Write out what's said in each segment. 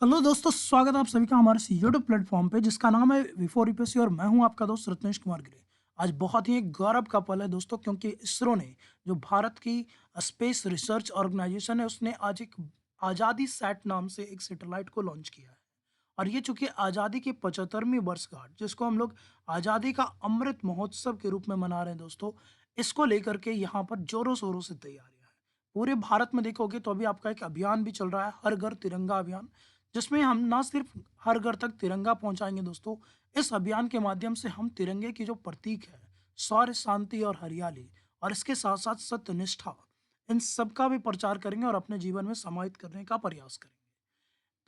Hello दोस्तों, स्वागत है आप सभी का हमारे इस यूट्यूब प्लेटफॉर्म पे जिसका नाम है विफोर यूपीएससी और मैं हूं आपका दोस्त रत्नेश कुमार गिरी। आज बहुत ही एक गौरव का पल है दोस्तों, क्योंकि इसरो ने जो भारत की स्पेस रिसर्च ऑर्गेनाइजेशन है उसने आज एक आज़ादी सैट नाम से एक सैटेलाइट को लॉन्च किया है। और ये चूंकि आज़ादी की 75वीं वर्षगांठ जिसको हम लोग आज़ादी का अमृत महोत्सव के रूप में मना रहे हैं दोस्तों, इसको लेकर के यहाँ पर जोरों शोरों से तैयारियां हैं। पूरे भारत में देखोगे तो अभी आपका एक अभियान भी चल रहा है, हर घर तिरंगा अभियान, जिसमें हम ना सिर्फ हर घर तक तिरंगा पहुंचाएंगे दोस्तों, इस अभियान के माध्यम से हम तिरंगे की जो प्रतीक है, शौर्य, शांति और हरियाली, और इसके साथ साथ सत्य, निष्ठा, इन सब का भी प्रचार करेंगे और अपने जीवन में समाहित करने का प्रयास करेंगे।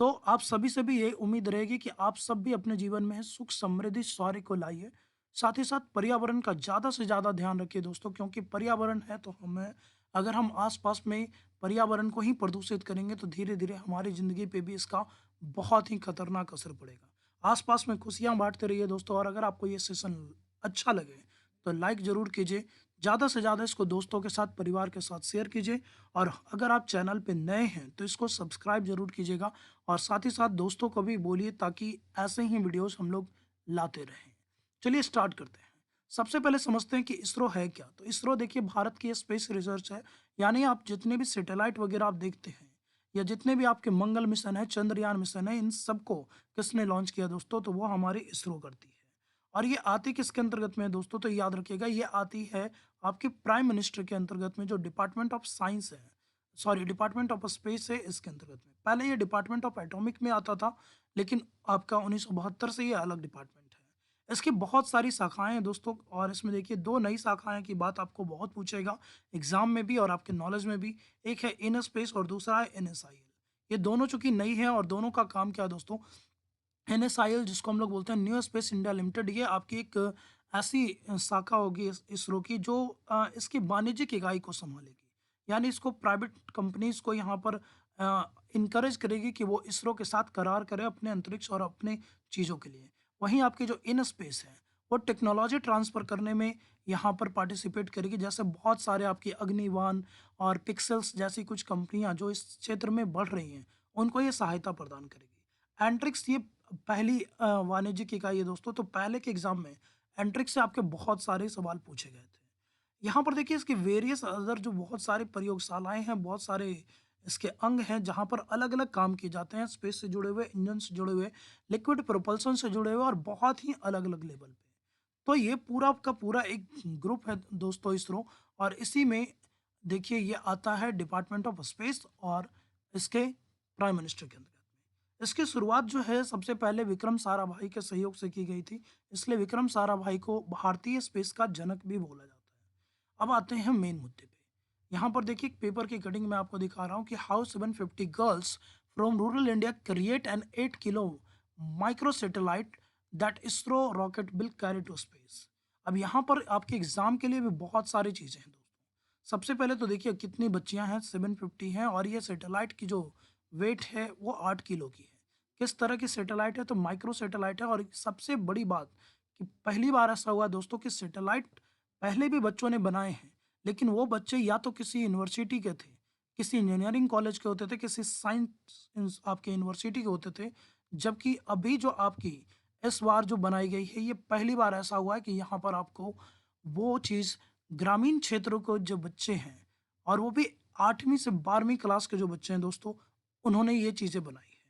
तो आप सभी से भी ये उम्मीद रहेगी कि आप सब भी अपने जीवन में सुख, समृद्धि, शौर्य को लाइए। साथ ही साथ पर्यावरण का ज़्यादा से ज़्यादा ध्यान रखिए दोस्तों, क्योंकि पर्यावरण है तो हमें, अगर हम आस-पास में पर्यावरण को ही प्रदूषित करेंगे तो धीरे-धीरे हमारी ज़िंदगी पे भी इसका बहुत ही खतरनाक असर पड़ेगा। आस-पास में खुशियाँ बाँटते रहिए दोस्तों, और अगर आपको ये सेशन अच्छा लगे तो लाइक ज़रूर कीजिए। ज़्यादा से ज़्यादा इसको दोस्तों के साथ, परिवार के साथ शेयर कीजिए, और अगर आप चैनल पे नए हैं तो इसको सब्सक्राइब ज़रूर कीजिएगा, और साथ ही साथ दोस्तों को भी बोलिए ताकि ऐसे ही वीडियोस हम लोग लाते रहें। चलिए स्टार्ट करते हैं। सबसे पहले समझते हैं कि इसरो है क्या। तो इसरो देखिए भारत की स्पेस रिसर्च है, यानी आप जितने भी सैटेलाइट वगैरह आप देखते हैं या जितने भी आपके मंगल मिशन है, चंद्रयान मिशन है, इन सबको किसने लॉन्च किया दोस्तों, तो वो हमारी इसरो करती है। और ये आती किसके अंतर्गत में है दोस्तों, तो याद रखिएगा ये आती है आपके प्राइम मिनिस्टर के अंतर्गत में, जो डिपार्टमेंट ऑफ साइंस है, सॉरी डिपार्टमेंट ऑफ स्पेस है, इसके अंतर्गत में। पहले ये डिपार्टमेंट ऑफ एटॉमिक में आता था, लेकिन आपका 1972 से ये अलग डिपार्टमेंट है। इसकी बहुत सारी शाखाएं हैं दोस्तों, और इसमें देखिए दो नई शाखाएं की बात आपको बहुत पूछेगा एग्जाम में भी और आपके नॉलेज में भी। एक है इन स्पेस और दूसरा है एनएसआईएल। ये दोनों चूंकि नई है, और दोनों का काम क्या है दोस्तों, एनएसआईएल जिसको हम लोग बोलते हैं न्यू स्पेस इंडिया लिमिटेड, ये आपकी एक ऐसी शाखा होगी इसरो की जो इसकी वाणिज्यिक इकाई को संभालेगी। यानी इसको प्राइवेट कंपनीज को यहाँ पर इनकरेज करेगी कि वो इसरो के साथ करार करें अपने अंतरिक्ष और अपने चीज़ों के लिए। वहीं आपकी जो इन स्पेस है वो टेक्नोलॉजी ट्रांसफ़र करने में यहाँ पर पार्टिसिपेट करेगी। जैसे बहुत सारे आपकी अग्निवान और पिक्सेल्स जैसी कुछ कंपनियाँ जो इस क्षेत्र में बढ़ रही हैं, उनको ये सहायता प्रदान करेगी। एंट्रिक्स ये पहली वाणिज्यिक इकाई है दोस्तों। तो पहले के एग्ज़ाम में एंट्रिक्स से आपके बहुत सारे सवाल पूछे गए थे। यहाँ पर देखिए इसके वेरियस अदर जो बहुत सारी प्रयोगशालाएँ हैं, बहुत सारे इसके अंग हैं जहाँ पर अलग-अलग काम किए जाते हैं, स्पेस से जुड़े हुए, इंजन से जुड़े हुए, लिक्विड प्रोपल्शन से जुड़े हुए, और बहुत ही अलग-अलग लेवल पे। तो ये पूरा का पूरा एक ग्रुप है दोस्तों इसरो, और इसी में देखिए ये आता है डिपार्टमेंट ऑफ स्पेस, और इसके प्राइम मिनिस्टर के अंतर्गत में। इसकी शुरुआत जो है सबसे पहले विक्रम साराभाई के सहयोग से की गई थी, इसलिए विक्रम साराभाई को भारतीय स्पेस का जनक भी बोला जाता है। अब आते हैं मेन मुद्दे पे। यहाँ पर देखिए एक पेपर की कटिंग मैं आपको दिखा रहा हूँ कि how 750 girls from rural India create an 8 kilo micro satellite that ISRO rocket will carry to space. अब यहाँ पर आपके एग्जाम के लिए भी बहुत सारी चीज़ें हैं दोस्तों। सबसे पहले तो देखिए कितनी बच्चियां हैं, 750 हैं, और ये सैटेलाइट की जो वेट है वो 8 किलो की है। किस तरह की सैटेलाइट है, तो माइक्रो सैटेलाइट है। और सबसे बड़ी बात कि पहली बार ऐसा हुआ दोस्तों कि सैटेलाइट पहले भी बच्चों ने बनाए हैं, लेकिन वो बच्चे या तो किसी यूनिवर्सिटी के थे, किसी इंजीनियरिंग कॉलेज के होते थे, किसी साइंस आपके यूनिवर्सिटी के होते थे। जबकि अभी जो आपकी इस बार जो बनाई गई है, ये पहली बार ऐसा हुआ है कि यहाँ पर आपको वो चीज़ ग्रामीण क्षेत्रों को जो बच्चे हैं, और वो भी 8वीं से 12वीं क्लास के जो बच्चे हैं दोस्तों, उन्होंने ये चीज़ें बनाई हैं।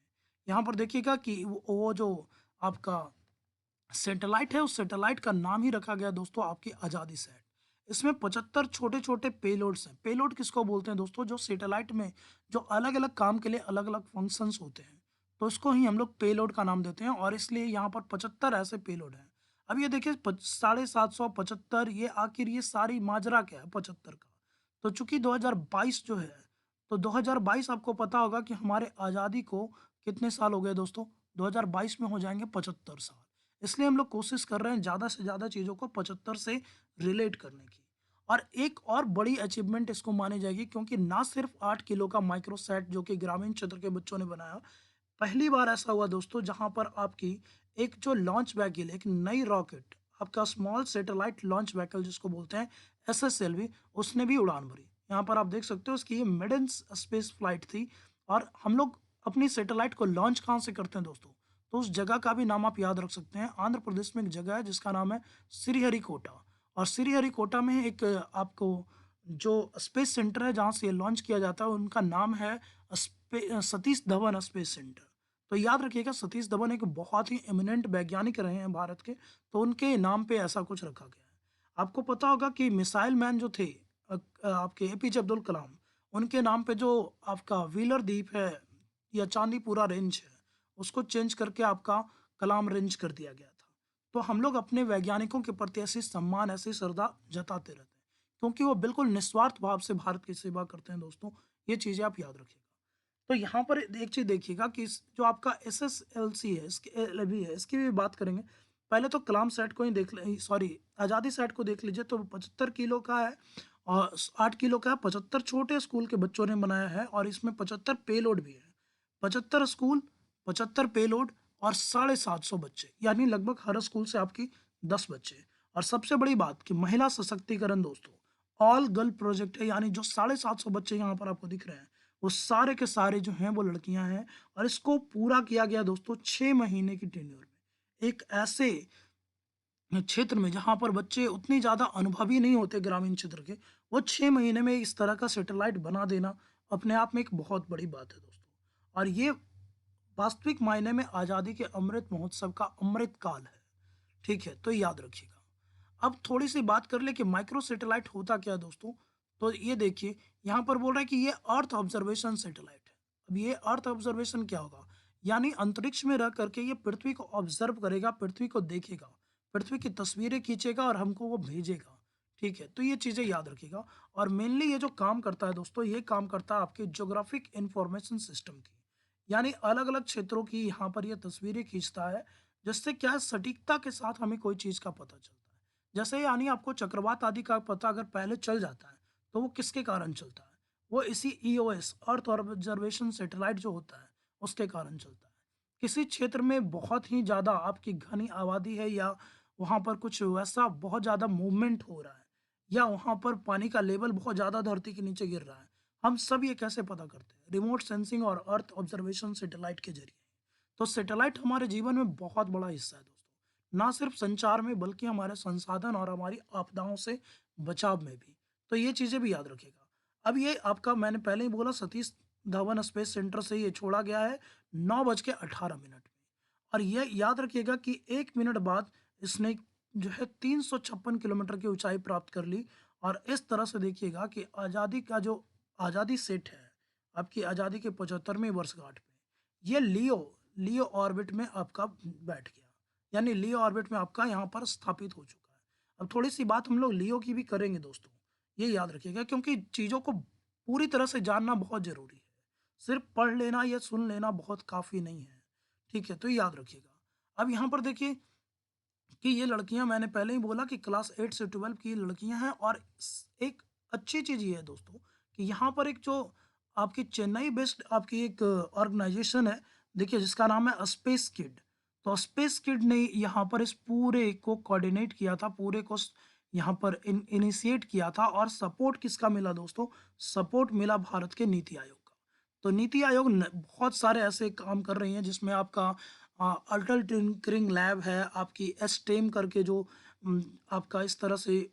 यहाँ पर देखिएगा कि वो जो आपका सैटेलाइट है, उस सैटेलाइट का नाम ही रखा गया दोस्तों आपकी आज़ादी सैट। इसमें 75 छोटे-छोटे पेलोड्स हैं। पेलोड किसको बोलते हैं दोस्तों? जो सैटेलाइट में जो अलग-अलग काम के लिए अलग-अलग फंक्शंस होते हैं। तो इसको ही हम लोग पेलोड का नाम देते हैं, और इसलिए यहाँ पर 75 ऐसे पेलोड हैं। अब ये देखिए 750 ये आखिर ये सारी माजरा क्या है 75 का? तो चूँकि 2022 जो है, तो 2022 आपको पता होगा कि हमारे आज़ादी को कितने साल हो गए दोस्तों? 2022 में हो जाएँगे 75 साल। इसलिए हम लोग कोशिश कर रहे हैं ज़्यादा से ज़्यादा चीज़ों को 75 से रिलेट करने की। और एक और बड़ी अचीवमेंट इसको मानी जाएगी, क्योंकि ना सिर्फ 8 किलो का माइक्रोसैट जो कि ग्रामीण क्षेत्र के बच्चों ने बनाया, पहली बार ऐसा हुआ दोस्तों जहाँ पर आपकी एक जो लॉन्च व्हीकल, एक नई रॉकेट, आपका स्मॉल सैटेलाइट लॉन्च व्हीकल जिसको बोलते हैं एसएसएलवी, उसने भी उड़ान भरी। यहाँ पर आप देख सकते हो इसकी ये मेडन स्पेस फ्लाइट थी, और हम लोग अपनी सैटेलाइट को लॉन्च कहाँ से करते हैं दोस्तों? तो उस जगह का भी नाम आप याद रख सकते हैं। आंध्र प्रदेश में एक जगह है जिसका नाम है श्रीहरिकोटा, और श्रीहरिकोटा में एक आपको जो स्पेस सेंटर है जहाँ से ये लॉन्च किया जाता है, उनका नाम है सतीश धवन स्पेस सेंटर। तो याद रखिएगा, सतीश धवन एक बहुत ही इमिनेंट वैज्ञानिक रहे हैं भारत के, तो उनके नाम पे ऐसा कुछ रखा गया है। आपको पता होगा कि मिसाइल मैन जो थे आपके एपीजे अब्दुल कलाम, उनके नाम पे जो आपका व्हीलर द्वीप है या चांदीपुरा रेंज है, उसको चेंज करके आपका कलाम रेंज कर दिया गया था। तो हम लोग अपने वैज्ञानिकों के प्रति ऐसी सम्मान, ऐसी श्रद्धा जताते रहते हैं, क्योंकि वो बिल्कुल निस्वार्थ भाव से भारत की सेवा करते हैं दोस्तों। ये चीज़ें आप याद रखिएगा। तो यहाँ पर एक चीज़ देखिएगा कि जो आपका एसएसएलसी है, इसकी एलवी है, इसकी भी बात करेंगे। पहले तो कलाम सेट को ही देख ले, सॉरी, आज़ादी सेट को देख लीजिए, तो 75 किलो का है और 8 किलो का है। 75 छोटे स्कूल के बच्चों ने बनाया है और इसमें 75 पेलोड भी है। 75 स्कूल, 75 पेलोड और 750 बच्चे, यानी लगभग हर स्कूल से आपकी 10 बच्चे। और सबसे बड़ी बात कि महिला सशक्तिकरण दोस्तों, ऑल गर्ल प्रोजेक्ट है, यानी जो 750 बच्चे यहाँ पर आपको दिख रहे हैं, वो सारे के सारे जो हैं वो लड़कियां हैं। और इसको पूरा किया गया दोस्तों 6 महीने की टेन्योर में। एक ऐसे क्षेत्र में जहाँ पर बच्चे उतनी ज़्यादा अनुभवी नहीं होते ग्रामीण क्षेत्र के, वो 6 महीने में इस तरह का सैटेलाइट बना देना अपने आप में एक बहुत बड़ी बात है दोस्तों। और ये वास्तविक मायने में आज़ादी के अमृत महोत्सव का अमृत काल है। ठीक है, तो याद रखिएगा। अब थोड़ी-सी बात कर लें कि माइक्रो सैटेलाइट होता क्या है दोस्तों? तो ये देखिए, यहाँ पर बोल रहा है कि ये अर्थ ऑब्जर्वेशन सैटेलाइट है। अब ये अर्थ ऑब्जर्वेशन क्या होगा? यानी अंतरिक्ष में रह करके ये पृथ्वी को ऑब्जर्व करेगा, पृथ्वी को देखेगा, पृथ्वी की तस्वीरें खींचेगा और हमको वो भेजेगा। ठीक है, तो ये चीज़ें याद रखिएगा। और मेनली ये जो काम करता है दोस्तों, ये काम करता है आपके ज्योग्राफिक इन्फॉर्मेशन सिस्टम की। यानी अलग-अलग क्षेत्रों की यहाँ पर ये तस्वीरें खींचता है, जिससे क्या है, सटीकता के साथ हमें कोई चीज़ का पता चलता है। जैसे यानी आपको चक्रवात आदि का पता अगर पहले चल जाता है, तो वो किसके कारण चलता है? वो इसी ईओएस, अर्थ ऑब्जर्वेशन सैटेलाइट जो होता है, उसके कारण चलता है। किसी क्षेत्र में बहुत ही ज़्यादा आपकी घनी आबादी है, या वहाँ पर कुछ वैसा बहुत ज़्यादा मूवमेंट हो रहा है, या वहाँ पर पानी का लेवल बहुत ज़्यादा धरती के नीचे गिर रहा है, हम सब ये कैसे पता करते हैं? रिमोट सेंसिंग और अर्थ ऑब्जर्वेशन सैटेलाइट के ज़रिए। तो सैटेलाइट हमारे जीवन में बहुत बड़ा हिस्सा है दोस्तों। ना सिर्फ संचार में, बल्कि हमारे संसाधन और हमारी आपदाओं से बचाव में भी। तो ये चीज़ें भी याद रखिएगा। अब ये आपका, मैंने पहले ही बोला, सतीश धवन स्पेस सेंटर से ये छोड़ा गया है 9:18 में। और ये याद रखिएगा कि 1 मिनट बाद इसने जो है 356 किलोमीटर की ऊँचाई प्राप्त कर ली। और इस तरह से देखिएगा कि आज़ादी का जो आज़ादी सेट है, आपकी आज़ादी के 75वें वर्षगांठ पे, ये लियो ऑर्बिट में आपका बैठ गया। यानी लियो ऑर्बिट में आपका यहाँ पर स्थापित हो चुका है। अब थोड़ी-सी बात हम लोग लियो की भी करेंगे दोस्तों। ये याद रखिएगा, क्योंकि चीज़ों को पूरी तरह से जानना बहुत ज़रूरी है। सिर्फ़ पढ़ लेना या सुन लेना बहुत काफ़ी नहीं है। ठीक है, तो ये याद रखिएगा। अब यहाँ पर देखिए कि ये लड़कियाँ, मैंने पहले ही बोला कि क्लास 8 से 12 की लड़कियाँ हैं। और एक अच्छी चीज़ ये है दोस्तों कि यहाँ पर एक जो आपकी चेन्नई बेस्ड आपकी एक ऑर्गेनाइजेशन है, देखिए, जिसका नाम है स्पेस किड। तो स्पेस किड ने यहाँ पर इस पूरे को कोऑर्डिनेट किया था, पूरे को यहाँ पर इनिशिएट किया था। और सपोर्ट किसका मिला दोस्तों? सपोर्ट मिला भारत के नीति आयोग का। तो नीति आयोग बहुत सारे ऐसे काम कर रही हैं, जिसमें आपका अटल टिंकरिंग लैब है, आपकी एसटेम करके जो आपका इस तरह से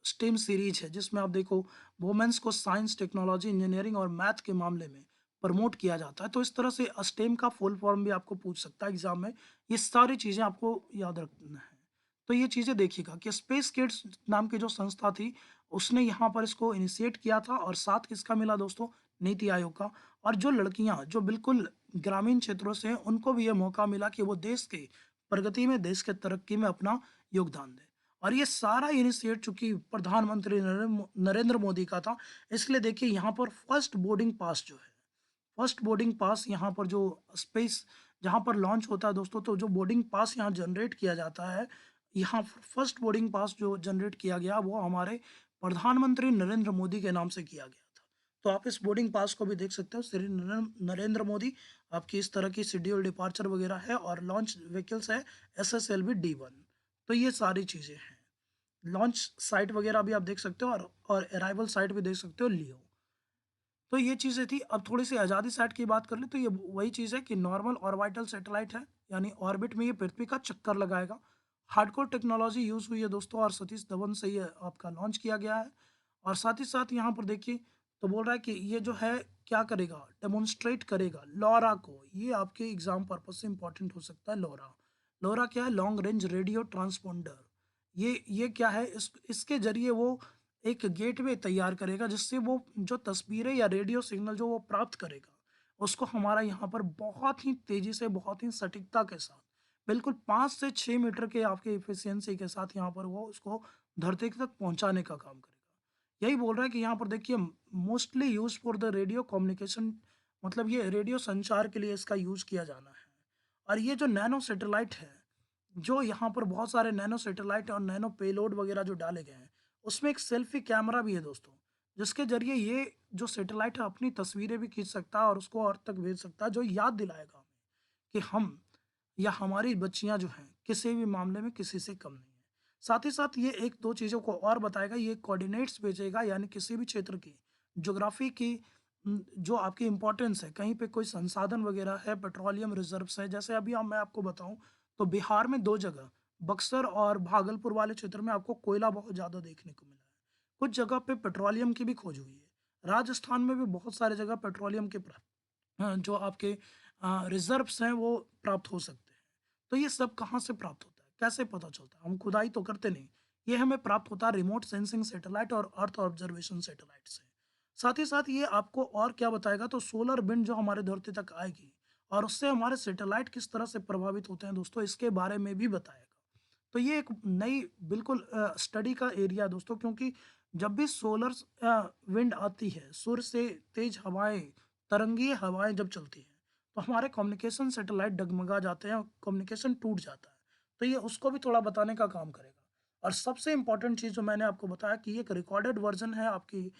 स्टेम सीरीज है, जिसमें आप देखो वुमेन्स को साइंस, टेक्नोलॉजी, इंजीनियरिंग और मैथ के मामले में प्रमोट किया जाता है। तो इस तरह से स्टेम का फुल फॉर्म भी आपको पूछ सकता है एग्जाम में। ये सारी चीज़ें आपको याद रखना है। तो ये चीज़ें देखिएगा कि स्पेस किड्स नाम की जो संस्था थी, उसने यहाँ पर इसको इनिशिएट किया था। और साथ किसका मिला दोस्तों? नीति आयोग का। और जो लड़कियाँ जो बिल्कुल ग्रामीण क्षेत्रों से हैं, उनको भी ये मौका मिला कि वो देश के प्रगति में, देश के तरक्की में अपना योगदान दें। और ये सारा इनिशिएट चूँकि प्रधानमंत्री नरेंद्र मोदी का था, इसलिए देखिए यहाँ पर फर्स्ट बोर्डिंग पास जो है, फर्स्ट बोर्डिंग पास यहाँ पर जो स्पेस जहाँ पर लॉन्च होता है दोस्तों, तो जो बोर्डिंग पास यहाँ जनरेट किया जाता है, यहाँ फर्स्ट बोर्डिंग पास जो जनरेट किया गया, वो हमारे प्रधानमंत्री नरेंद्र मोदी के नाम से किया गया था। तो आप इस बोर्डिंग पास को भी देख सकते हो, श्री नरेंद्र मोदी। आपकी इस तरह की शेड्यूल डिपार्चर वगैरह है, और लॉन्च व्हीकल्स है SSLV D1। तो ये सारी चीज़ें हैं। लॉन्च साइट वगैरह भी आप देख सकते हो, और अराइवल साइट भी देख सकते हो लियो। तो ये चीज़ें थी। अब थोड़ी-सी आज़ादी सैट की बात कर लें तो ये वही चीज़ है कि नॉर्मल ऑर्बिटल सैटेलाइट है, यानी ऑर्बिट में ये पृथ्वी का चक्कर लगाएगा। हार्डकोर टेक्नोलॉजी यूज़ हुई है दोस्तों और सतीश धवन से ये आपका लॉन्च किया गया है। और साथ ही साथ यहाँ पर देखिए तो बोल रहा है कि ये जो है क्या करेगा, डेमोंस्ट्रेट करेगा लोरा को। ये आपके एग्ज़ाम पर्पज़ से इम्पोर्टेंट हो सकता है लोरा। लोरा क्या है? Long range radio transponder. ये क्या है? इसके ज़रिए वो एक गेटवे तैयार करेगा जिससे वो जो तस्वीरें या रेडियो सिग्नल जो वो प्राप्त करेगा, उसको हमारा यहाँ पर बहुत ही तेज़ी से, बहुत ही सटीकता के साथ, बिल्कुल 5 से 6 मीटर के आपके एफिशिएंसी के साथ यहाँ पर वो उसको धरती तक पहुँचाने का काम करेगा। यही बोल रहा है कि यहाँ पर देखिए mostly use for the radio communication, मतलब ये रेडियो संचार के लिए इसका यूज़ किया जाना है। और ये जो नैनो सैटेलाइट है, जो यहाँ पर बहुत सारे नैनो सैटेलाइट और नैनो पेलोड वगैरह जो डाले गए हैं, उसमें एक सेल्फी कैमरा भी है दोस्तों, जिसके ज़रिए ये जो सैटेलाइट है अपनी तस्वीरें भी खींच सकता है और उसको अर्थ तक भेज सकता है, जो याद दिलाएगा हमें कि हम या हमारी बच्चियाँ जो हैं, किसी भी मामले में किसी से कम नहीं है। साथ ही साथ ये 1-2 चीज़ों को और बताएगा, ये कोऑर्डिनेट्स भेजेगा, यानी किसी भी क्षेत्र की ज्योग्राफी की जो आपकी इम्पोर्टेंस है, कहीं पे कोई संसाधन वगैरह है, पेट्रोलियम रिज़र्व्स है, जैसे अभी मैं आपको बताऊँ तो बिहार में 2 जगह, बक्सर और भागलपुर वाले क्षेत्र में आपको कोयला बहुत ज़्यादा देखने को मिला है। कुछ जगह पे पेट्रोलियम की भी खोज हुई है। राजस्थान में भी बहुत सारी जगह पेट्रोलियम के जो आपके रिज़र्व्स हैं वो प्राप्त हो सकते हैं। तो ये सब कहाँ से प्राप्त होता है? कैसे पता चलता है? हम खुदाई तो करते नहीं। ये हमें प्राप्त होता है रिमोट सेंसिंग सैटेलाइट और अर्थ ऑब्जर्वेशन सैटेलाइट से। साथ ही साथ ये आपको और क्या बताएगा, तो सोलर विंड जो हमारे धरती तक आएगी और उससे हमारे सैटेलाइट किस तरह से प्रभावित होते हैं दोस्तों, इसके बारे में भी बताएगा। तो ये एक नई बिल्कुल स्टडी का एरिया है दोस्तों, क्योंकि जब भी विंड आती है, सूर्य से तेज हवाएँ, तरंगीय हवाएँ जब चलती हैं, तो हमारे कम्युनिकेशन सैटेलाइट डगमगा जाते हैं और कम्युनिकेशन टूट जाता है। तो ये उसको भी थोड़ा बताने का काम करेगा। और सबसे इम्पोर्टेंट चीज़ जो मैंने आपको बताया कि ये एक रिकॉर्डेड वर्ज़न है आपकी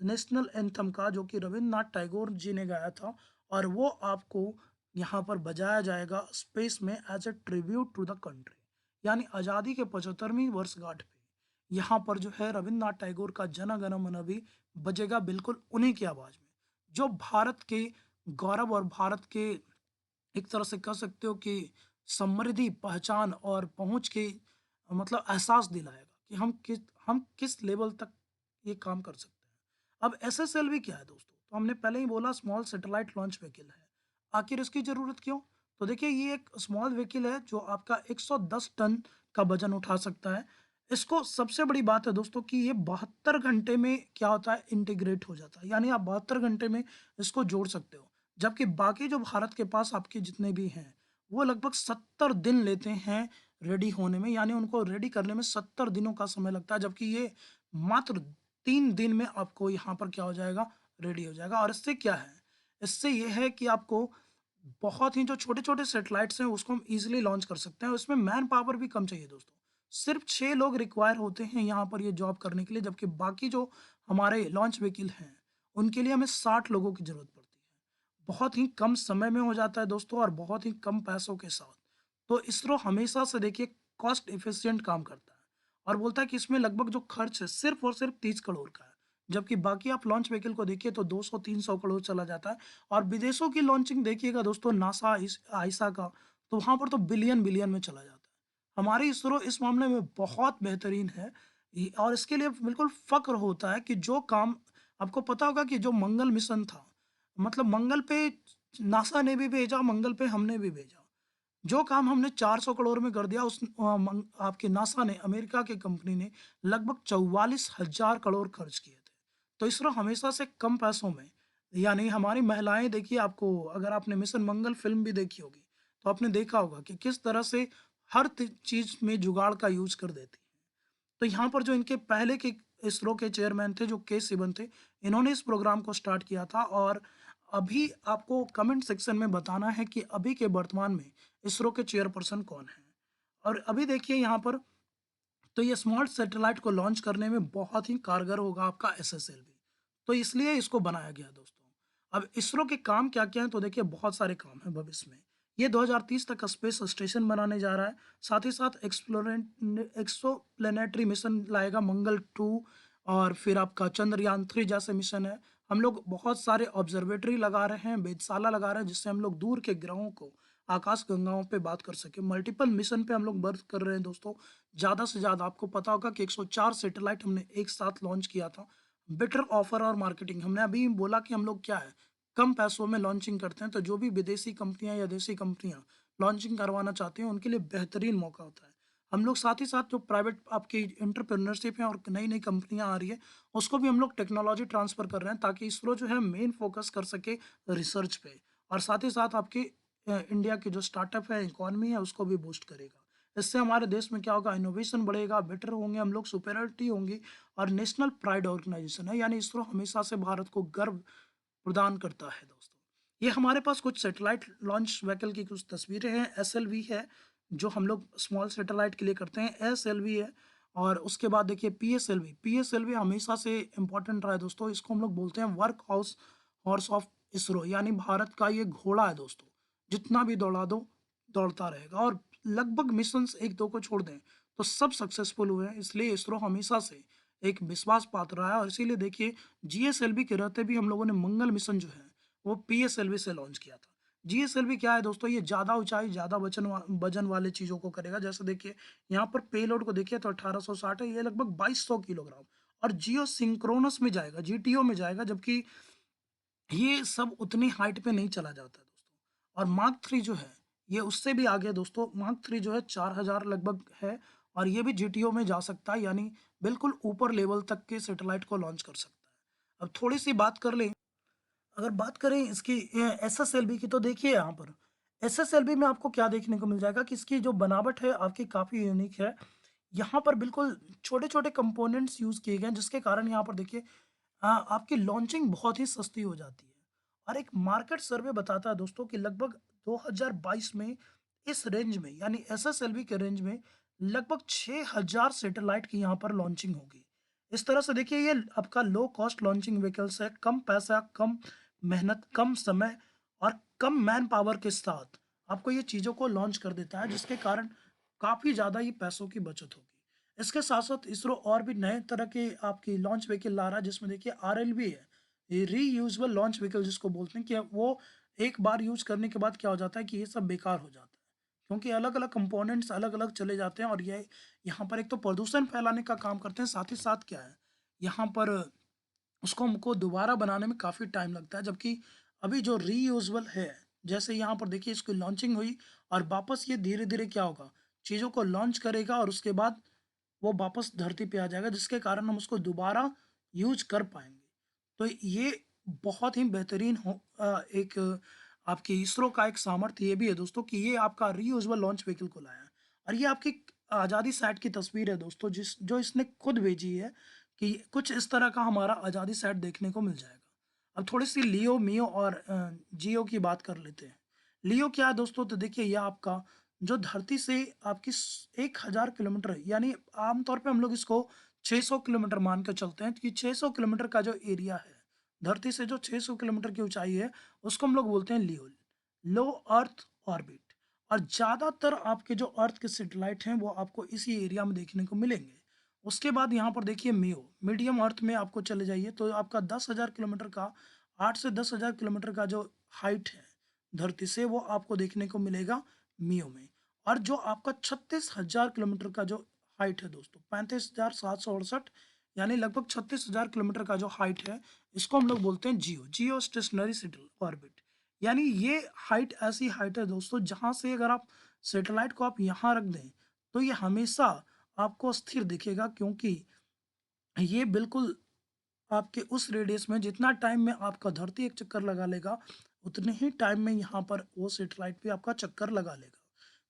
नेशनल एंथम का, जो कि रवींद्रनाथ टैगोर जी ने गाया था, और वो आपको यहाँ पर बजाया जाएगा स्पेस में as a tribute to the country, यानी आज़ादी के 75वीं वर्षगांठ पे। यहाँ पर जो है रवींद्रनाथ टैगोर का जन गण मन भी बजेगा बिल्कुल उन्हीं की आवाज़ में, जो भारत के गौरव और भारत के एक तरह से कह सकते हो कि समृद्धि, पहचान और पहुँच के मतलब एहसास दिलाएगा कि हम किस लेवल तक ये काम कर सकते हैं। अब एसएसएलवी क्या है दोस्तों? तो हमने पहले ही बोला स्मॉल सैटेलाइट लॉन्च व्हीकल है। आखिर इसकी ज़रूरत क्यों? तो देखिए ये एक स्मॉल व्हीकल है जो आपका 110 टन का वज़न उठा सकता है। इसको सबसे बड़ी बात है दोस्तों कि ये 72 घंटे में क्या होता है, इंटीग्रेट हो जाता है। यानी आप 72 घंटे में इसको जोड़ सकते हो। जबकि बाकी जो भारत के पास आपके जितने भी हैं, वो लगभग 70 दिन लेते हैं रेडी होने में, यानी उनको रेडी करने में 70 दिनों का समय लगता है, जबकि ये मात्र 3 दिन में आपको यहाँ पर क्या हो जाएगा, रेडी हो जाएगा। और इससे क्या है? इससे ये है कि आपको बहुत ही जो छोटे-छोटे सैटेलाइट्स हैं उसको हम ईज़िली लॉन्च कर सकते हैं और इसमें मैन पावर भी कम चाहिए दोस्तों। सिर्फ़ 6 लोग रिक्वायर होते हैं यहाँ पर ये जॉब करने के लिए, जबकि बाकी जो हमारे लॉन्च व्हीकल हैं, उनके लिए हमें 60 लोगों की ज़रूरत पड़ती है। बहुत ही कम समय में हो जाता है दोस्तों और बहुत ही कम पैसों के साथ। तो इसरो हमेशा से देखिए कॉस्ट एफिशिएंट काम करता है और बोलता है कि इसमें लगभग जो खर्च है सिर्फ़ और सिर्फ़ 30 करोड़ का है। जबकि बाकी आप लॉन्च व्हीकल को देखिए तो 200-300 करोड़ चला जाता है। और विदेशों की लॉन्चिंग देखिएगा दोस्तों, नासा, आईएसआर का, तो वहाँ पर तो बिलियन-बिलियन में चला जाता है। हमारी इसरो इस मामले में बहुत बेहतरीन है। और इसके लिए बिल्कुल फ़क्र होता है कि जो काम आपको पता होगा कि जो मंगल मिशन था, मतलब मंगल पे नासा ने भी भेजा, मंगल पे हमने भी भेजा। जो काम हमने 400 करोड़ में कर दिया, आपके नासा ने, अमेरिका की कंपनी ने लगभग 44,000 करोड़ खर्च किए थे। तो इसरो हमेशा से कम पैसों में, यानी हमारी महिलाएं देखिए, आपको अगर आपने मिशन मंगल फिल्म भी देखी होगी तो आपने देखा होगा कि किस तरह से हर चीज में जुगाड़ का यूज कर देती हैं। तो यहाँ पर जो इनके पहले के इसरो के चेयरमैन थे जो के सिवन थे, इन्होंने इस प्रोग्राम को स्टार्ट किया था। और अभी आपको कमेंट सेक्शन में बताना है कि अभी के वर्तमान में इसरो के चेयरपर्सन कौन हैं। और अभी देखिए यहाँ पर, तो ये स्मार्ट सैटेलाइट को लॉन्च करने में बहुत ही कारगर होगा आपका एसएसएलवी। तो इसलिए इसको बनाया गया दोस्तों। अब इसरो के काम क्या-क्या हैं, तो देखिए बहुत सारे काम हैं भविष्य में। ये 2030 तक स्पेस स्टेशन बनाने जा रहा है। साथ ही साथ एक्सोप्लैनेटरी मिशन लाएगा, मंगल 2 और फिर आपका चंद्रयान 3 जैसे मिशन है। हम लोग बहुत सारे ऑब्जर्वेटरी लगा रहे हैं, वेधशाला लगा रहे हैं, जिससे हम लोग दूर के ग्रहों को, आकाश गंगाओं पे बात कर सकें। मल्टीपल मिशन पे हम लोग वर्क कर रहे हैं दोस्तों। ज़्यादा से ज़्यादा आपको पता होगा कि 104 सैटेलाइट हमने एक साथ लॉन्च किया था। बेटर ऑफर और मार्केटिंग, हमने अभी बोला कि हम लोग क्या है, कम पैसों में लॉन्चिंग करते हैं, तो जो भी विदेशी कंपनियाँ या देशी कंपनियाँ लॉन्चिंग करवाना चाहती हैं, उनके लिए बेहतरीन मौका होता है। हम लोग साथ ही साथ जो प्राइवेट आपकी एंटरप्रेन्योरशिप है और नई-नई कंपनियाँ आ रही है, उसको भी हम लोग टेक्नोलॉजी ट्रांसफ़र कर रहे हैं, ताकि इसरो जो है मेन फ़ोकस कर सके रिसर्च पे, और साथ ही साथ आपकी इंडिया की जो स्टार्टअप है, इकॉनमी है, उसको भी बूस्ट करेगा। इससे हमारे देश में क्या होगा, इनोवेशन बढ़ेगा, बेटर होंगे हम लोग, सुपीरियरिटी होंगी, और नेशनल प्राइड ऑर्गेनाइजेशन है, यानी इसरो हमेशा से भारत को गर्व प्रदान करता है दोस्तों। ये हमारे पास कुछ सैटेलाइट लॉन्च व्हीकल की कुछ तस्वीरें हैं। एसएलवी है, जो हम लोग स्मॉल सैटेलाइट के लिए करते हैं। एसएलवी है, और उसके बाद देखिए पीएसएलवी। पीएसएलवी हमेशा से इम्पोर्टेंट रहा है दोस्तों। इसको हम लोग बोलते हैं work house horse of ISRO, यानी भारत का ये घोड़ा है दोस्तों। जितना भी दौड़ा दो, दौड़ता रहेगा, और लगभग मिशंस 1-2 को छोड़ दें, तो सब सक्सेसफुल हुए हैं। इसलिए इसरो हमेशा से एक विश्वास पात्र रहा है, और इसीलिए देखिए जीएसएलवी के रहते भी हम लोगों ने मंगल मिशन जो है वो पीएसएलवी से लॉन्च किया था। जीएसएलवी क्या है दोस्तों, ये ज़्यादा ऊँचाई, ज़्यादा वज़न वाले चीज़ों को करेगा। जैसे देखिए यहाँ पर पेलोड को देखिए तो 1860 है, ये लगभग 2200 किलोग्राम, और जियो सिंक्रोनस में जाएगा, जीटीओ में जाएगा, जबकि ये सब उतनी हाइट पे नहीं चला जाता है दोस्तों। और मार्क 3 जो है, ये उससे भी आगे है दोस्तों। मार्क 3 जो है 4000 लगभग है, और ये भी जीटीओ में जा सकता है, यानी बिल्कुल ऊपर लेवल तक के सैटेलाइट को लॉन्च कर सकता है। अब थोड़ी-सी बात कर लें, अगर बात करें इसकी एसएसएलवी की, तो देखिए यहाँ पर एसएसएलवी में आपको क्या देखने को मिल जाएगा कि इसकी जो बनावट है आपकी काफ़ी यूनिक है। यहाँ पर बिल्कुल छोटे-छोटे कंपोनेंट्स यूज़ किए गए हैं, जिसके कारण यहाँ पर देखिए आपकी लॉन्चिंग बहुत ही सस्ती हो जाती है। और एक मार्केट सर्वे बताता है दोस्तों कि लगभग 2022 में इस रेंज में, यानी एसएसएलवी के रेंज में, लगभग 6000 सैटेलाइट की यहाँ पर लॉन्चिंग होगी। इस तरह से देखिए ये आपका लो कॉस्ट लॉन्चिंग व्हीकल्स है, कम पैसा, कम मेहनत, कम समय और कम मैन पावर के साथ आपको ये चीज़ों को लॉन्च कर देता है, जिसके कारण काफ़ी ज़्यादा ये पैसों की बचत होगी। इसके साथ-साथ इसरो और भी नए तरह के आपकी लॉन्च व्हीकल ला रहा है, जिसमें देखिए आरएलवी है। ये रीयूजेबल लॉन्च व्हीकल जिसको बोलते हैं, कि वो एक बार यूज़ करने के बाद क्या हो जाता है कि ये सब बेकार हो जाता है। क्योंकि अलग-अलग कंपोनेंट्स अलग-अलग चले जाते हैं, और ये यहाँ पर एक तो प्रदूषण फैलाने का काम करते हैं, साथ ही साथ क्या है, यहाँ पर उसको हमको दोबारा बनाने में काफ़ी टाइम लगता है। जबकि अभी जो रीयूजेबल है, जैसे यहाँ पर देखिए इसकी लॉन्चिंग हुई, और वापस ये धीरे-धीरे क्या होगा, चीज़ों को लॉन्च करेगा, और उसके बाद वो वापस धरती पे आ जाएगा, जिसके कारण हम उसको दोबारा यूज़ कर पाएँगे। तो ये बहुत ही बेहतरीन एक आपकी इसरो का एक सामर्थ्य ये भी है दोस्तों, कि ये आपका रीयूजेबल लॉन्च व्हीकल को लाया है। और ये आपकी आज़ादी सैट की तस्वीर है दोस्तों, जो इसने खुद भेजी है, कि कुछ इस तरह का हमारा आज़ादी सैट देखने को मिल जाएगा। अब थोड़ी-सी लियो, मियो और जियो की बात कर लेते हैं। लियो क्या है दोस्तों, तो देखिए ये आपका जो धरती से आपकी 1000 किलोमीटर, यानी आमतौर पे हम लोग इसको 600 किलोमीटर मान के चलते हैं, कि 600 किलोमीटर का जो एरिया है, धरती से जो 600 किलोमीटर की ऊँचाई है, उसको हम लोग बोलते हैं लियो, लो अर्थ ऑर्बिट। और ज़्यादातर आपके जो अर्थ के सैटेलाइट हैं, वो आपको इसी एरिया में देखने को मिलेंगे। उसके बाद यहाँ पर देखिए मियो, मीडियम अर्थ में आपको चले जाइए, तो आपका 10,000 किलोमीटर का, 8 से 10,000 किलोमीटर का जो हाइट है धरती से, वो आपको देखने को मिलेगा मियो में। और जो आपका 36,000 किलोमीटर का जो हाइट है दोस्तों, 35,768, यानी लगभग 36,000 किलोमीटर का जो हाइट है, इसको हम लोग बोलते हैं जियो, जियो स्टेशनरी सैटेलाइट ऑर्बिट। यानी ये हाइट ऐसी हाइट है दोस्तों, जहाँ से अगर आप सैटेलाइट को आप यहाँ रख दें, तो ये हमेशा आपको स्थिर दिखेगा, क्योंकि ये बिल्कुल आपके उस रेडियस में, जितना टाइम में आपका धरती एक चक्कर लगा लेगा, उतने ही टाइम में यहाँ पर वो सैटेलाइट भी आपका चक्कर लगा लेगा।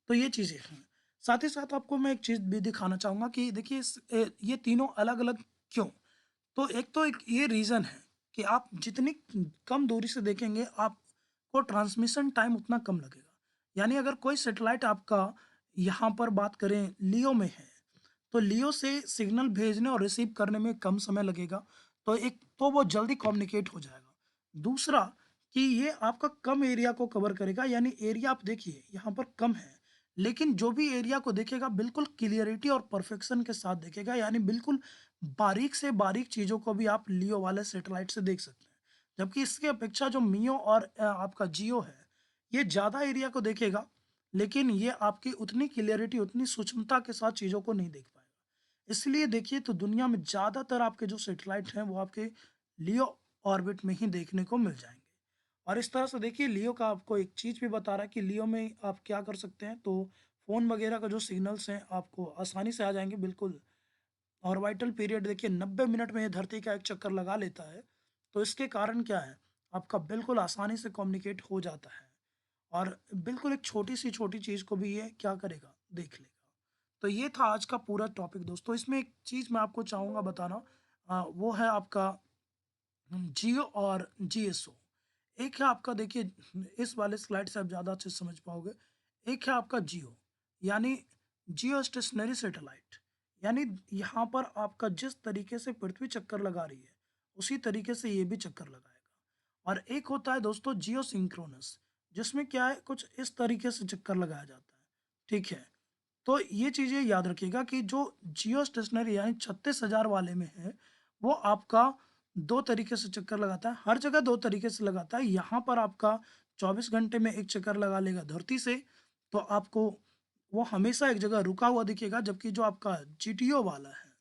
तो ये चीज़ें हैं। साथ ही साथ आपको मैं एक चीज़ भी दिखाना चाहूँगा, कि देखिए ये तीनों अलग-अलग क्यों? तो एक ये रीज़न है, कि आप जितनी कम दूरी से देखेंगे, आपको ट्रांसमिशन टाइम उतना कम लगेगा। यानी अगर कोई सैटेलाइट आपका, यहाँ पर बात करें लियो में है, तो लियो से सिग्नल भेजने और रिसीव करने में कम समय लगेगा, तो एक तो वो जल्दी कम्युनिकेट हो जाएगा। दूसरा, कि ये आपका कम एरिया को कवर करेगा, यानी एरिया आप देखिए यहाँ पर कम है, लेकिन जो भी एरिया को देखेगा बिल्कुल क्लियरिटी और परफेक्शन के साथ देखेगा, यानी बिल्कुल बारीक से बारीक चीज़ों को भी आप लियो वाले सैटेलाइट से देख सकते हैं। जबकि इसकी अपेक्षा जो मियो और आपका जियो है, ये ज़्यादा एरिया को देखेगा, लेकिन ये आपकी उतनी क्लियरिटी, उतनी सूक्ष्मता के साथ चीज़ों को नहीं देख पाएगा। इसलिए देखिए तो दुनिया में ज़्यादातर आपके जो सैटेलाइट हैं, वो आपके लियो ऑर्बिट में ही देखने को मिल जाएँगे। और इस तरह से देखिए लियो का आपको एक चीज़ भी बता रहा है कि लियो में आप क्या कर सकते हैं, तो फ़ोन वगैरह का जो सिग्नल्स हैं, आपको आसानी से आ जाएँगे बिल्कुल। ऑर्बिटल पीरियड देखिए 90 मिनट में ये धरती का एक चक्कर लगा लेता है। तो इसके कारण क्या है, आपका बिल्कुल आसानी से कम्युनिकेट हो जाता है और बिल्कुल एक छोटी-सी छोटी चीज़ को भी ये क्या करेगा, देख लेगा। तो ये था आज का पूरा टॉपिक दोस्तों। इसमें एक चीज़ मैं आपको चाहूँगा बताना, वो है आपका जियो और जीएसओ। एक है आपका देखिए, इस वाले स्लाइड से आप ज़्यादा अच्छे से समझ पाओगे। एक है आपका जियो, यानी जियो स्टेशनरी सैटेलाइट, यानी यहाँ पर आपका जिस तरीके से पृथ्वी चक्कर लगा रही है, उसी तरीके से ये भी चक्कर लगाएगा। और एक होता है दोस्तों जियो सिंक्रोनस, जिसमें क्या है, कुछ इस तरीके से चक्कर लगाया जाता है। ठीक है? तो ये चीज़ें याद रखिएगा कि जो जियो स्टेशनरी यानी 36,000 वाले में है, वो आपका 2 तरीके से चक्कर लगाता है, हर जगह 2 तरीके से लगाता है। यहाँ पर आपका 24 घंटे में 1 चक्कर लगा लेगा धरती से, तो आपको वो हमेशा एक जगह रुका हुआ दिखेगा, जबकि जो आपका जीटीओ वाला है,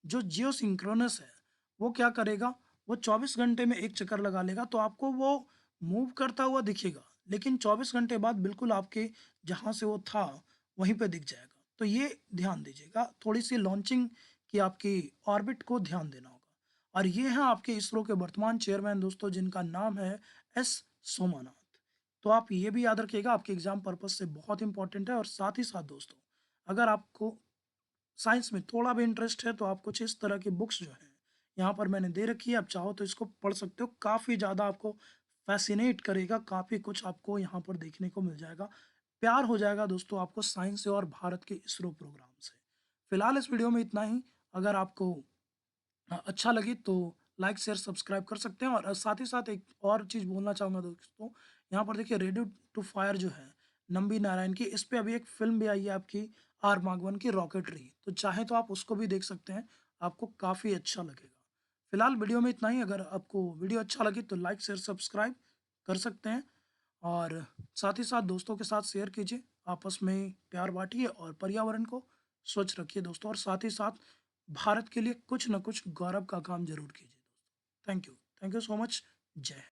जो जियो सिंक्रोनस है, वो क्या करेगा, वो 24 घंटे में 1 चक्कर लगा लेगा, तो आपको वो मूव करता हुआ दिखेगा, लेकिन 24 घंटे बाद बिल्कुल आपके जहाँ से वो था, वहीं पे दिख जाएगा। तो ये ध्यान दीजिएगा, थोड़ी-सी लॉन्चिंग की आपकी ऑर्बिट को ध्यान देना होगा। और ये हैं आपके इसरो के वर्तमान चेयरमैन दोस्तों, जिनका नाम है एस सोमानाथ। तो आप ये भी याद रखिएगा, आपके एग्ज़ाम पर्पज़ से बहुत इम्पोर्टेंट है। और साथ ही साथ दोस्तों, अगर आपको साइंस में थोड़ा भी इंटरेस्ट है, तो आप कुछ इस तरह की बुक्स जो हैं, यहाँ पर मैंने दे रखी है, आप चाहो तो इसको पढ़ सकते हो। काफ़ी ज़्यादा आपको फ़ैसिनेट करेगा, काफ़ी कुछ आपको यहाँ पर देखने को मिल जाएगा। प्यार हो जाएगा दोस्तों आपको साइंस से और भारत के इसरो प्रोग्राम से। फिलहाल इस वीडियो में इतना ही। अगर आपको अच्छा लगे तो लाइक, शेयर, सब्सक्राइब कर सकते हैं। और साथ ही साथ एक और चीज़ बोलना चाहूँगा दोस्तों, यहाँ पर देखिए रेडी टू फायर जो है नंबी नारायण की, इस पे अभी एक फ़िल्म भी आई है आपकी आर माधवन की रॉकेटरी, तो चाहें तो आप उसको भी देख सकते हैं, आपको काफ़ी अच्छा लगेगा। फिलहाल वीडियो में इतना ही। अगर आपको वीडियो अच्छा लगे तो लाइक, शेयर, सब्सक्राइब कर सकते हैं। और साथ ही साथ दोस्तों के साथ शेयर कीजिए, आपस में प्यार बाँटिए और पर्यावरण को स्वच्छ रखिए दोस्तों। और साथ ही साथ भारत के लिए कुछ न कुछ गौरव का काम ज़रूर कीजिए दोस्तों। Thank you so much. जय हिंद।